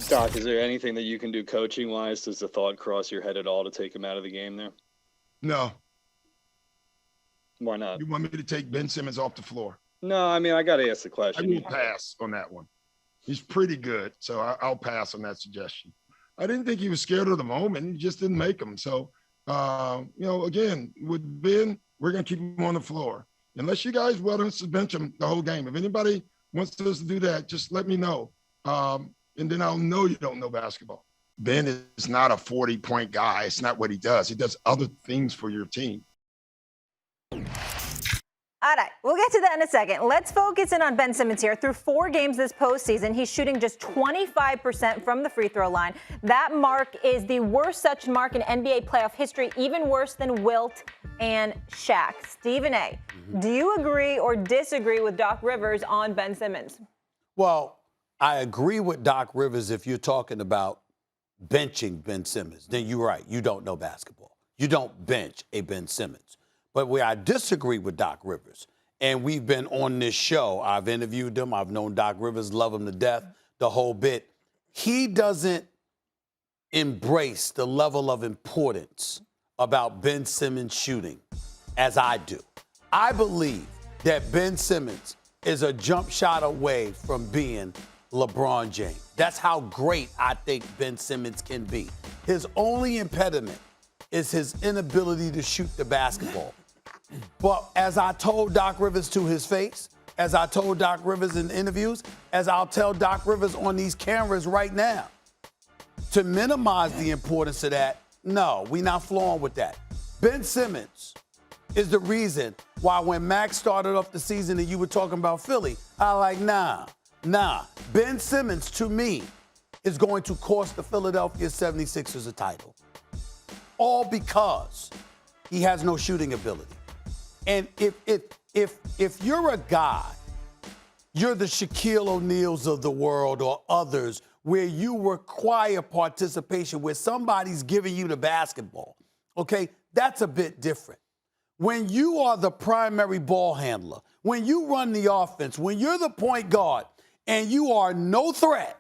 Doc, is there anything that you can do coaching-wise? Does the thought cross your head at all to take him out of the game there? No. Why not? You want me to take Ben Simmons off the floor? No, I mean, I got to ask the I question. will pass on that one. He's pretty good, so I'll pass on that suggestion. I didn't think he was scared of the moment. He just didn't make them. So, again, with Ben, we're going to keep him on the floor. Unless you guys want us to bench him the whole game. If anybody wants us to do that, just let me know. And then I'll know you don't know basketball. Ben is not a 40-point guy. It's not what he does. He does other things for your team. All right, we'll get to that in a second. Let's focus in on Ben Simmons here. Through 4 games this postseason, he's shooting just 25% from the free throw line. That mark is the worst such mark in NBA playoff history, even worse than Wilt and Shaq. Stephen A., do you agree or disagree with Doc Rivers on Ben Simmons? Well, I agree with Doc Rivers if you're talking about benching Ben Simmons. Then you're right. You don't know basketball. You don't bench a Ben Simmons. But where I disagree with Doc Rivers, and we've been on this show, I've interviewed him, I've known Doc Rivers, love him to death, the whole bit. He doesn't embrace the level of importance about Ben Simmons shooting as I do. I believe that Ben Simmons is a jump shot away from being LeBron James. That's how great I think Ben Simmons can be. His only impediment is his inability to shoot the basketball. But as I told Doc Rivers to his face, as I told Doc Rivers in interviews, as I'll tell Doc Rivers on these cameras right now, to minimize the importance of that, no, we're not flowing with that. Ben Simmons is the reason why when Max started off the season and you were talking about Philly, I like, nah. Ben Simmons, to me, is going to cost the Philadelphia 76ers a title. All because he has no shooting ability. And if you're a guy, you're the Shaquille O'Neals of the world or others, where you require participation, where somebody's giving you the basketball, okay, that's a bit different. When you are the primary ball handler, when you run the offense, when you're the point guard, and you are no threat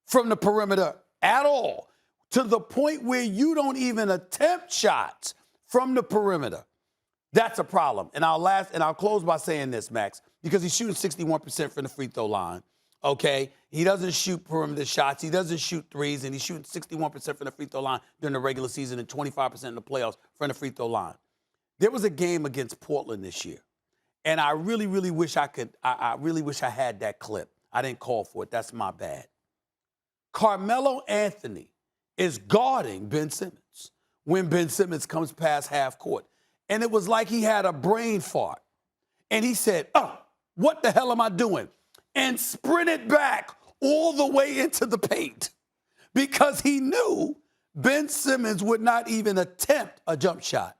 from the perimeter at all, to the point where you don't even attempt shots from the perimeter, that's a problem. And I'll close by saying this, Max, because he's shooting 61% from the free throw line. Okay, he doesn't shoot perimeter shots. He doesn't shoot threes, and he's shooting 61% from the free throw line during the regular season and 25% in the playoffs from the free throw line. There was a game against Portland this year, and I really wish I had that clip. I didn't call for it. That's my bad. Carmelo Anthony is guarding Ben Simmons when Ben Simmons comes past half court. And it was like he had a brain fart. And he said, oh, what the hell am I doing? And sprinted back all the way into the paint because he knew Ben Simmons would not even attempt a jump shot.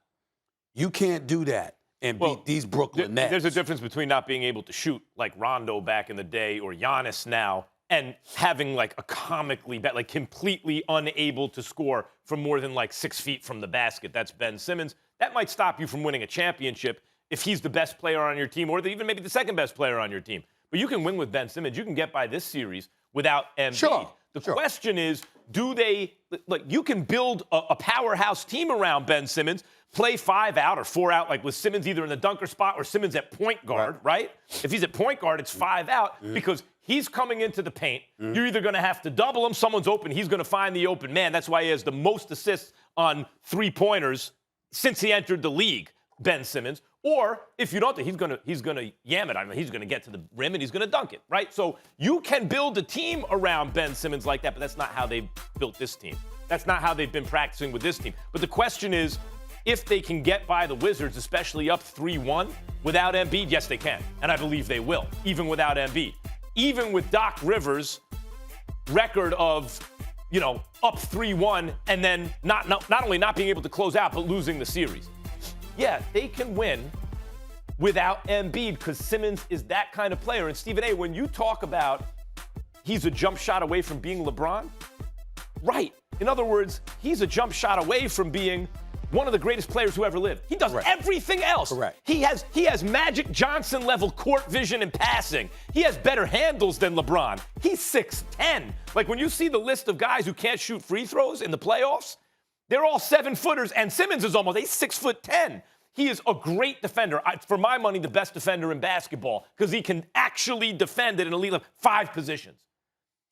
You can't do that and beat these Brooklyn Nets. There's a difference between not being able to shoot like Rondo back in the day or Giannis now and having like a comically bad, like completely unable to score from more than like 6 feet from the basket. That's Ben Simmons. That might stop you from winning a championship if he's the best player on your team or even maybe the second best player on your team. But you can win with Ben Simmons. You can get by this series without Embiid. Sure. The question is, do they, like, you can build a powerhouse team around Ben Simmons, play 5 out or 4 out, like with Simmons either in the dunker spot or Simmons at point guard, right? If he's at point guard, it's 5 out because he's coming into the paint. You're either going to have to double him, someone's open, he's going to find the open man. That's why he has the most assists on 3-pointers since he entered the league, Ben Simmons. Or if you don't, he's gonna yam it. I mean, he's gonna get to the rim and he's gonna dunk it, right? So you can build a team around Ben Simmons like that, but that's not how they built this team. That's not how they've been practicing with this team. But the question is, if they can get by the Wizards, especially up 3-1 without Embiid, yes, they can, and I believe they will, even without Embiid. Even with Doc Rivers' record of, up 3-1 and then not only not being able to close out, but losing the series. Yeah, they can win without Embiid because Simmons is that kind of player. And Stephen A., when you talk about he's a jump shot away from being LeBron, right. In other words, he's a jump shot away from being one of the greatest players who ever lived. He does everything else. Correct. He has Magic Johnson level court vision and passing. He has better handles than LeBron. He's 6'10". Like when you see the list of guys who can't shoot free throws in the playoffs, they're all 7-footers, and Simmons is he's 6'10". He is a great defender. For my money, the best defender in basketball because he can actually defend at an elite level, 5 positions.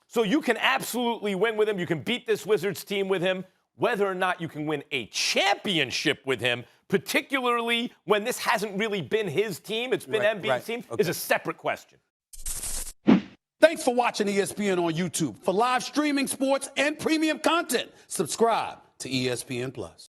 So you can absolutely win with him. You can beat this Wizards team with him. Whether or not you can win a championship with him, particularly when this hasn't really been his team, it's been Embiid's team, is a separate question. Thanks for watching ESPN on YouTube. For live streaming sports and premium content, subscribe to ESPN+.